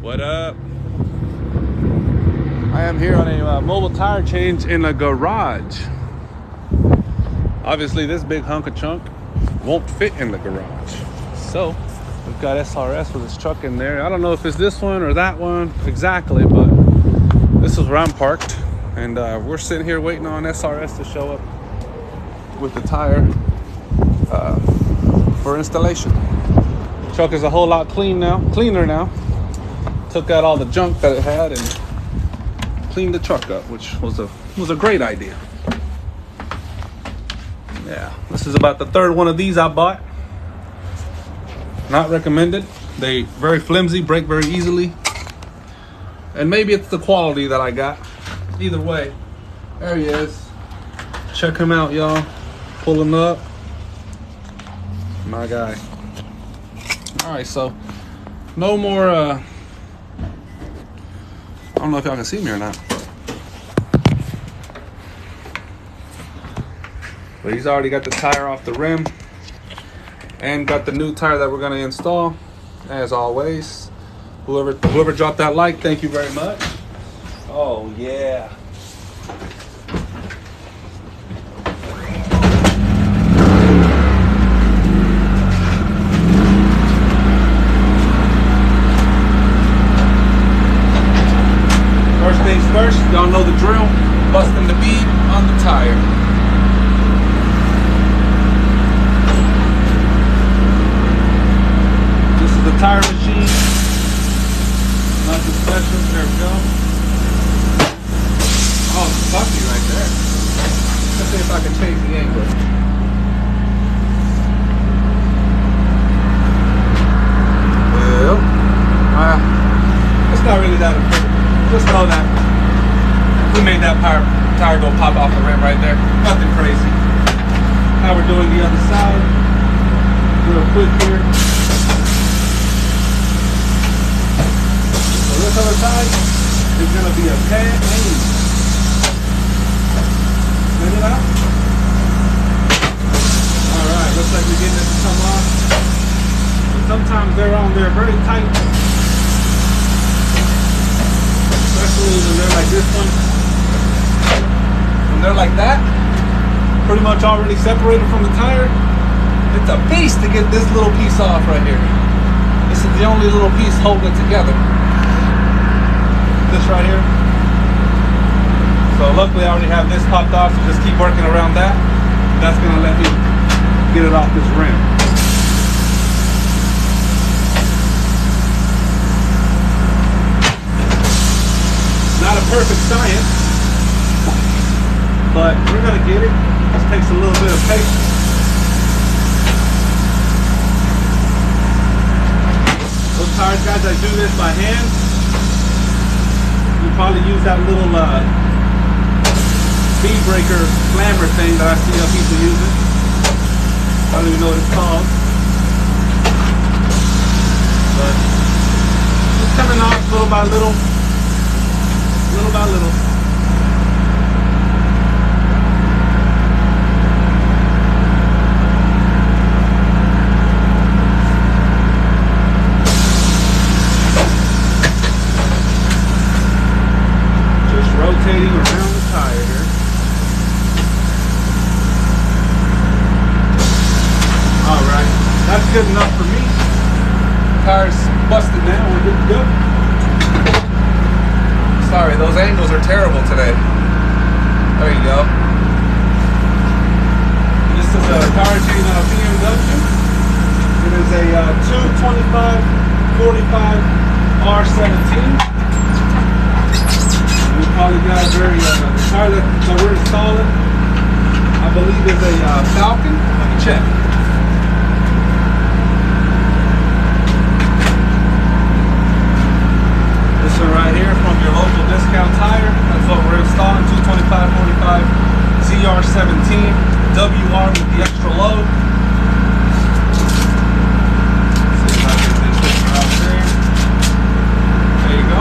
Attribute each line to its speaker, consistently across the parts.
Speaker 1: What up? I am here on a mobile tire change in a garage. Obviously, this big hunk of chunk won't fit in the garage. So, we've got SRS with his truck in there. I don't know if it's this one or that one exactly, but this is where I'm parked. And we're sitting here waiting on SRS to show up with the tire for installation. The truck is a whole lot cleaner now. Took out all the junk that it had and cleaned the truck up, which was a great idea. Yeah, this is about the third one of these I bought. Not recommended. They very flimsy, break very easily. And maybe it's the quality that I got. Either way, there he is. Check him out, y'all. Pulling up. My guy. All right, so no more, I don't know if y'all can see me or not. But he's already got the tire off the rim and got the new tire that we're gonna install. As always, whoever dropped that like, thank you very much. Oh yeah. First things first, y'all know the drill. Busting the bead on the tire. This is the tire machine. Nothing special. There we go. Oh, it's puffy right there. Let's see if I can change the angle. Well, it's not really that important. Just know that we made that tire go pop off the rim right there. Nothing crazy. Now we're doing the other side. Real quick here. So this other side is going to be a pan aim. Let it out. Alright, looks like we're getting it to come off. Sometimes they're on there very tight. Especially when they're like this one. When they're like that, pretty much already separated from the tire, it's a beast to get this little piece off right here. This is the only little piece holding it together. This right here. So luckily I already have this popped off, so just keep working around that. That's gonna let me get it off this rim. Not a perfect science, but we're gonna get it. This takes a little bit of patience. Those tires, guys, I do this by hand. You probably use that little speed breaker slammer thing that I see people using. I don't even know what it's called. But it's coming off little by little. Little by little. Just rotating around the tire here. Alright, that's good enough for me. Tire's busted now, we're good to go. Sorry, those angles are terrible today. There you go. This is a tire chain on a BMW. It is a 225/45 R17. We probably got a very the tire that we're installing, I believe, is a Falcon. Let me check. This one right here from your local discount tire. That's what we're installing. 225/45 ZR17 WR with the extra load. See if I get this picture out there. There you go.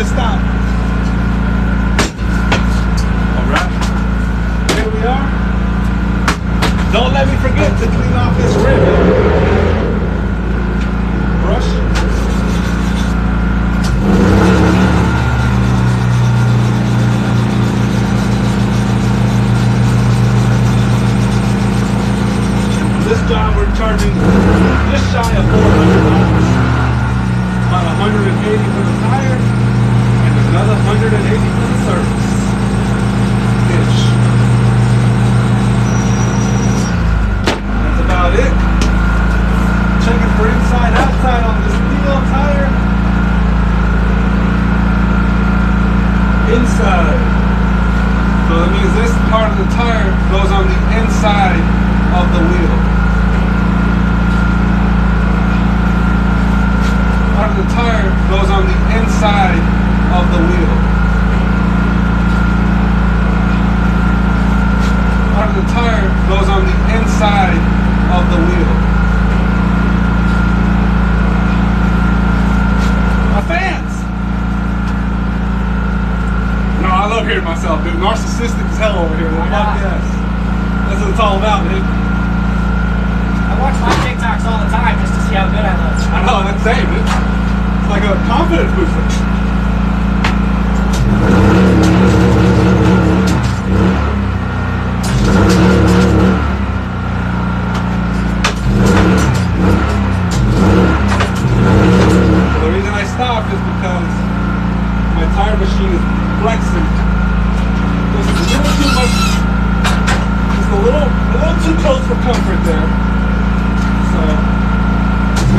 Speaker 1: stop. Alright. Here we are. Don't let me forget to clean off this rim. Brush. This job we're charging just shy of $400. About $180 for the tire and another $180 for the service. Ish. That's about it. Checking for inside, outside on this steel tire. Inside. So that means this part of the tire goes on the inside of the wheel. Part of the tire goes on the inside of the wheel. Part of the tire goes on the inside of the wheel. My fans! No, I love hearing myself, dude. Narcissistic as hell over here. Yes. That's what it's all about, dude.
Speaker 2: I watch my TikToks all the time just to see how good I look.
Speaker 1: I know, that's the same, dude. It's like a confidence booster. The reason I stopped is because my tire machine is flexing. Just a little too much, just a little too close for comfort there. So,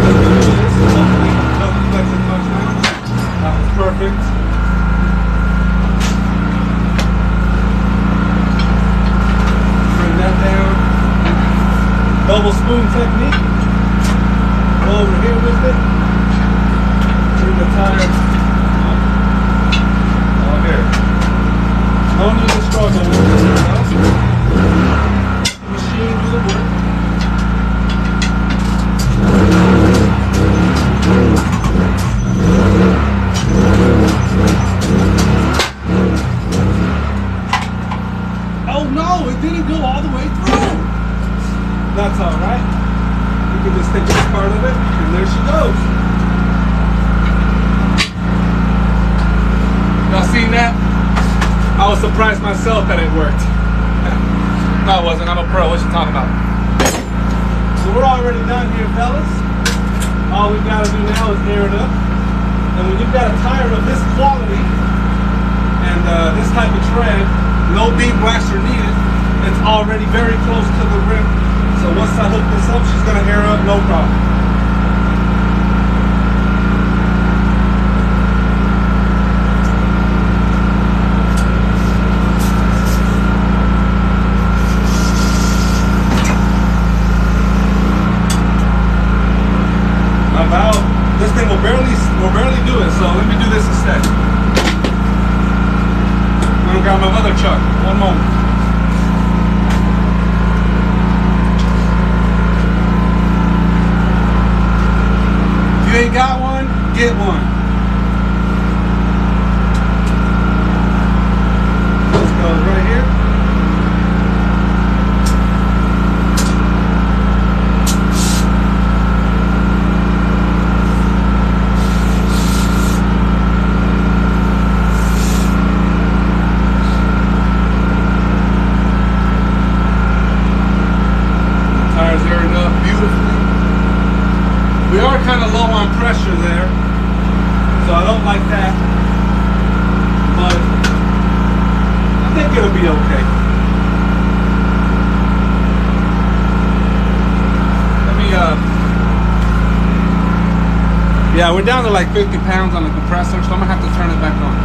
Speaker 1: hopefully it doesn't flex as much now. That was perfect. Bring that down. Double spoon technique. Go over here with it. Bring the tire up. Oh, here. No need to struggle with this. Machine do the work. Oh no, it didn't go all the way through. That's alright. You can just take this part of it, and there she goes. Y'all seen that? I was surprised myself that it worked. No, I wasn't. I'm a pro. What you talking about? So we're already done here, fellas. All we've got to do now is air it up. And when you've got a tire of this quality and this type of tread, no bead blaster needed, it's already very close to the rim. So once I hook this up, she's going to air up, no problem. This thing will barely do it, so let me do this instead. I'm gonna grab my other chuck. One moment. If you ain't got one, get one. This goes right here. We are kind of low on pressure there, so I don't like that, but I think it'll be okay. Let me, yeah, we're down to like 50 pounds on the compressor, so I'm gonna have to turn it back on.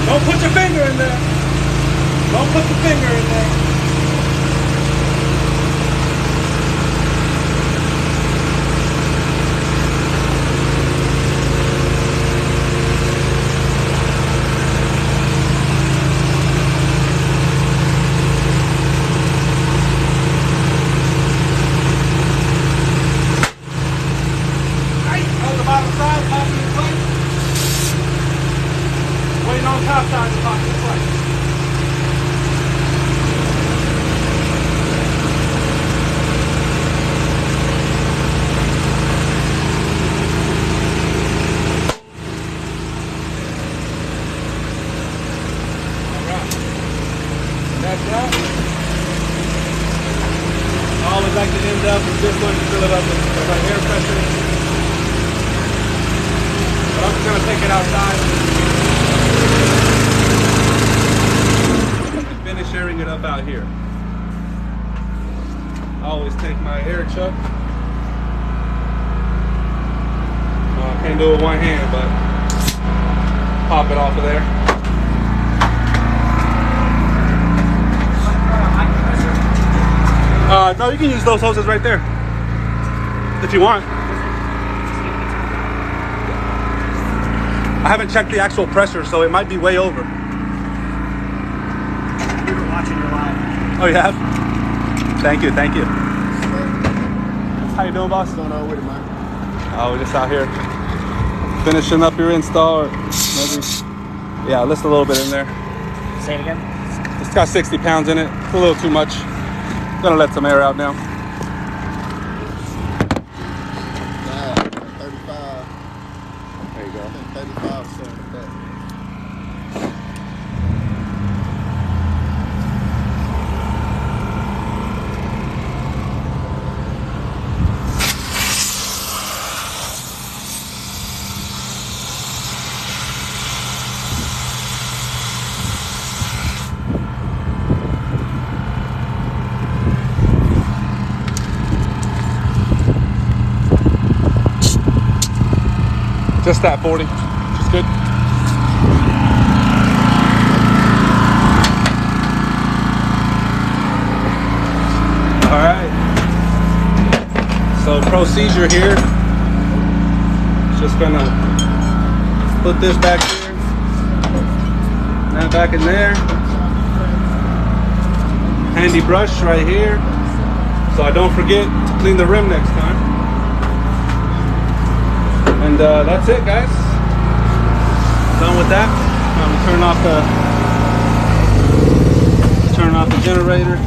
Speaker 1: Don't put your finger in there. Don't put the finger in there. On the bottom side, pop in place. Waiting on top side to pop in place. That's right. I always like to end up with this one to fill it up with my air pressure. But I'm just going to take it outside and finish airing it up out here. I always take my air chuck. Well, I can't do it with one hand, but pop it off of there. No, you can use those hoses right there if you want. I haven't checked the actual pressure, so it might be way over.
Speaker 2: We were watching your live.
Speaker 1: Oh, you have? Thank you, thank you. How you doing, boss?
Speaker 3: Going on with it, man?
Speaker 1: Oh, we're just out here finishing up your install, or maybe, yeah, list a little bit in there.
Speaker 2: Say it again.
Speaker 1: It's got 60 pounds in it. It's a little too much. Gonna let some air out now.
Speaker 3: Yeah, 35.
Speaker 1: There you go.
Speaker 3: 35 something like that.
Speaker 1: Just that 40, which is good. All right. So procedure here. Just gonna put this back here, and that back in there. Handy brush right here, so I don't forget to clean the rim next time. And that's it, guys. Done with that. Now we turn off the generator.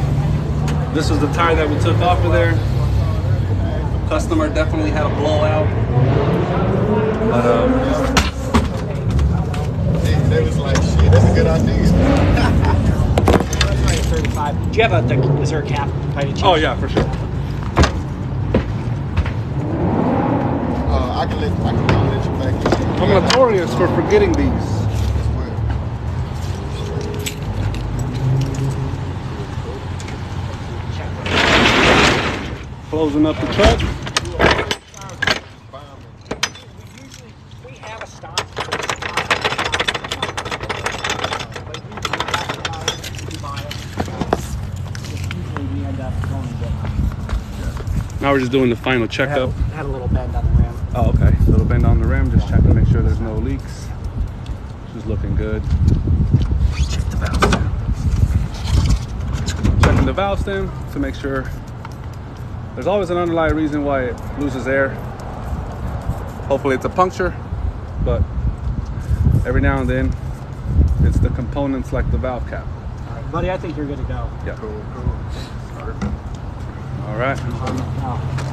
Speaker 1: This was the tire that we took off of there. Customer definitely had a blowout. But
Speaker 3: They was like, shit, that's a good idea.
Speaker 2: 35. Do you have is there a cap by any chance?
Speaker 1: oh yeah, for sure.
Speaker 3: I can let you back in.
Speaker 1: I'm notorious for forgetting these. Closing up the truck.
Speaker 2: We have a stock. We end up going and getting
Speaker 1: Now we're just doing the final checkup.
Speaker 2: had a little bend on the rim.
Speaker 1: Oh, okay. A little bend on the rim. Just checking to make sure there's no leaks. She's looking good. Check the valve stem. Checking the valve stem to make sure. There's always an underlying reason why it loses air. Hopefully it's a puncture, but every now and then it's the components like the valve cap.
Speaker 2: All right, buddy, I think you're good to go.
Speaker 1: Yeah.
Speaker 3: Cool.
Speaker 1: All right.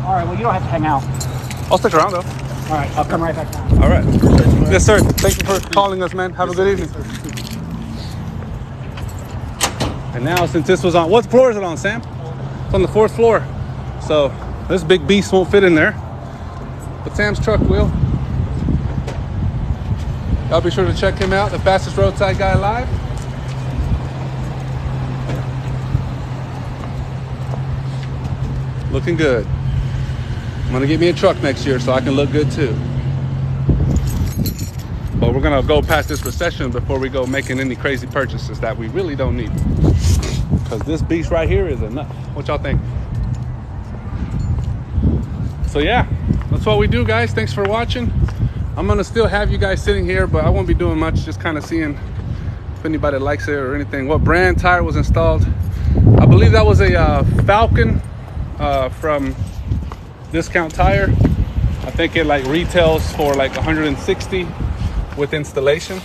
Speaker 2: All right, well, you don't have to hang out.
Speaker 1: I'll stick around though.
Speaker 2: All right, I'll come right back down.
Speaker 1: All right. Yes, sir. Thank you for calling us, man. Have a good evening. And now, since this was on, what floor is it on, Sam? It's on the 4th floor. So this big beast won't fit in there. But Sam's truck will. Y'all be sure to check him out, the fastest roadside guy alive. Looking good. I'm gonna get me a truck next year so I can look good too. But we're gonna go past this recession before we go making any crazy purchases that we really don't need. Because this beast right here is enough. What y'all think? So yeah, that's what we do, guys. Thanks for watching. I'm gonna still have you guys sitting here, but I won't be doing much, just kind of seeing if anybody likes it or anything. What brand tire was installed? I believe that was a Falcon from Discount Tire. I think it like retails for like 160 with installation.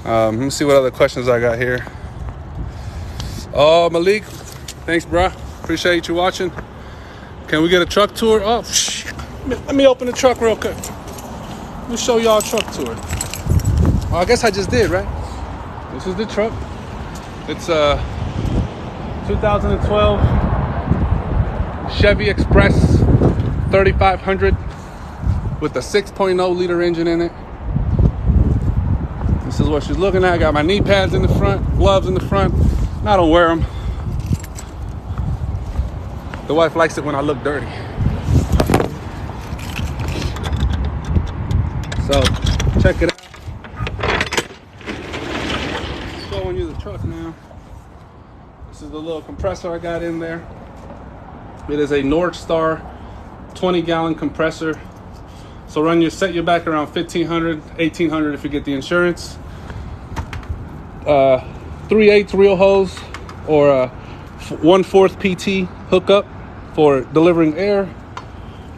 Speaker 1: Let me see what other questions I got here. Oh, Malik, thanks, bro. Appreciate you watching. Can we get a truck tour? Oh, shit. Let me open the truck real quick. Let me show y'all a truck tour. Oh, I guess I just did, right? This is the truck. It's a 2012 Chevy Express 3500 with a 6.0 liter engine in it. This is what she's looking at. I got my knee pads in the front, gloves in the front. I don't wear them. The wife likes it when I look dirty. So, check it out. Showing you the truck now. This is the little compressor I got in there. It is a Northstar 20-gallon compressor. So set your back around 1,500, 1,800 if you get the insurance. 3/8 real hose or a 1/4 PT hookup for delivering air.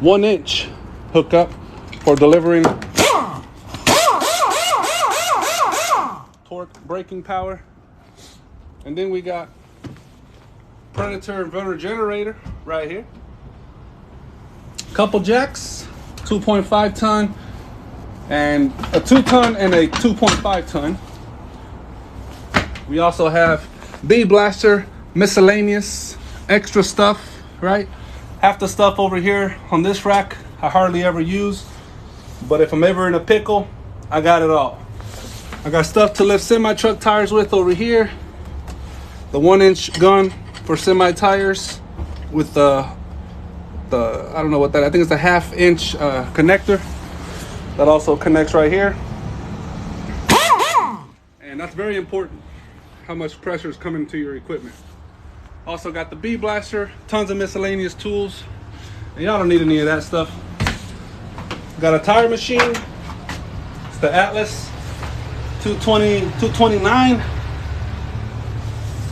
Speaker 1: 1-inch hookup for delivering torque braking power. And then we got Predator inverter generator right here. Couple jacks, 2.5 ton and a 2 ton and a 2.5 ton. We also have B blaster, miscellaneous, extra stuff, right? Half the stuff over here on this rack I hardly ever use, but if I'm ever in a pickle, I got it all. I got stuff to lift semi truck tires with over here. The 1-inch gun for semi tires with the I don't know what that, I think it's a 1/2 inch connector that also connects right here. And that's very important, how much pressure is coming to your equipment. Also got the B blaster, tons of miscellaneous tools, and y'all don't need any of that stuff. Got a tire machine. It's the Atlas 229.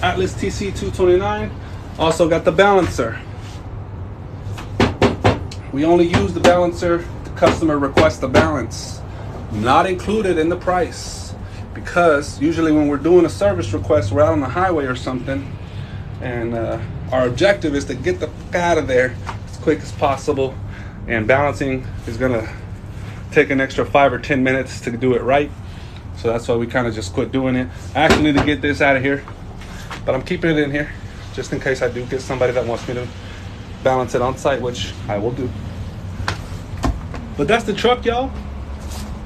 Speaker 1: Atlas TC 229. Also got the balancer. We only use the balancer if the customer requests the balance. Not included in the price, because usually when we're doing a service request, we're out on the highway or something, and our objective is to get the fuck out of there as quick as possible, and balancing is gonna take an extra 5 or 10 minutes to do it right. So that's why we kind of just quit doing it. I actually need to get this out of here, but I'm keeping it in here just in case I do get somebody that wants me to balance it on site, which I will do. But that's the truck, y'all.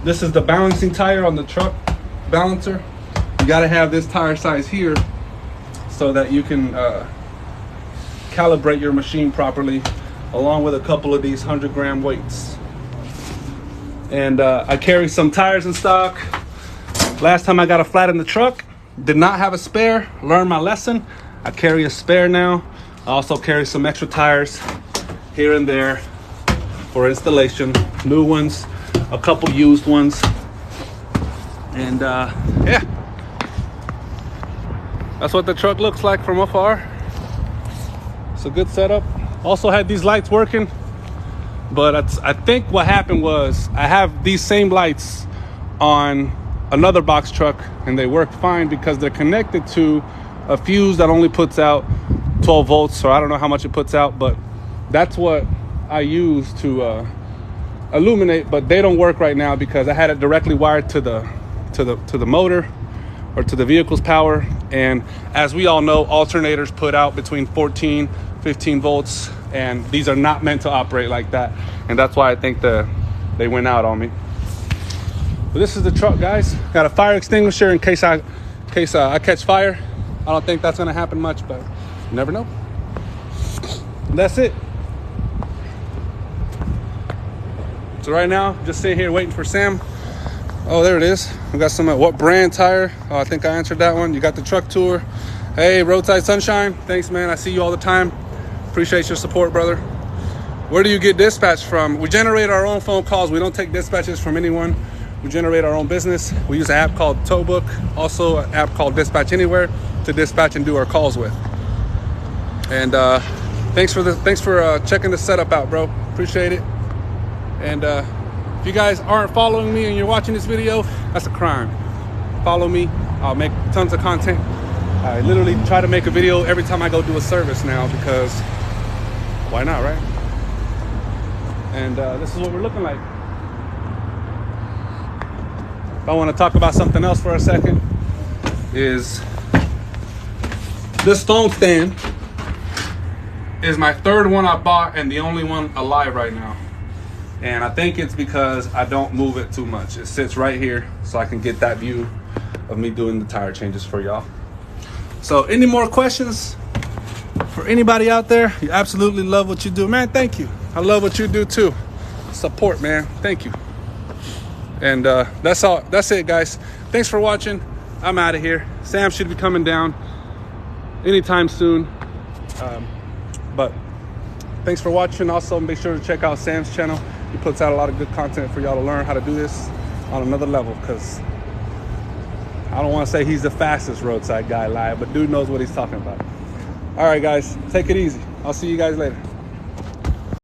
Speaker 1: This is the balancing tire on the truck balancer. You got to have this tire size here so that you can calibrate your machine properly, along with a couple of these 100-gram weights. And I carry some tires in stock. Last time I got a flat in the truck, did not have a spare. Learned my lesson. I carry a spare now. I also carry some extra tires here and there for installation. New ones, a couple used ones. And yeah, that's what the truck looks like from afar. It's a good setup. Also had these lights working, but I think what happened was I have these same lights on another box truck and they work fine because they're connected to a fuse that only puts out 12 volts, or I don't know how much it puts out, but that's what I use to illuminate. But they don't work right now because I had it directly wired to the motor or to the vehicle's power. And as we all know, alternators put out between 14, 15 volts, and these are not meant to operate like that. And that's why I think they went out on me. But this is the truck, guys. Got a fire extinguisher in case I catch fire. I don't think that's gonna happen much, but you never know. And that's it. So right now, just sitting here waiting for Sam. Oh, there it is. We got some, what brand tire? Oh, I think I answered that one. You got the truck tour. Hey, Roadside Sunshine. Thanks, man. I see you all the time. Appreciate your support, brother. Where do you get dispatch from? We generate our own phone calls. We don't take dispatches from anyone. We generate our own business. We use an app called Towbook, also an app called Dispatch Anywhere to dispatch and do our calls with. And thanks for checking the setup out, bro. Appreciate it. And if you guys aren't following me and you're watching this video, that's a crime. Follow me. I'll make tons of content. I literally try to make a video every time I go do a service now, because why not, right? And this is what we're looking like. If I want to talk about something else for a second, is this stone stand is my third one I bought and the only one alive right now. And I think it's because I don't move it too much. It sits right here so I can get that view of me doing the tire changes for y'all. So any more questions for anybody out there? You absolutely love what you do, man. Thank you. I love what you do too. Support, man. Thank you. And that's all. That's it, guys. Thanks for watching. I'm out of here. Sam should be coming down anytime soon. But thanks for watching. Also, make sure to check out Sam's channel. He puts out a lot of good content for y'all to learn how to do this on another level, because I don't want to say he's the fastest roadside guy alive, but dude knows what he's talking about. All right, guys, take it easy. I'll see you guys later.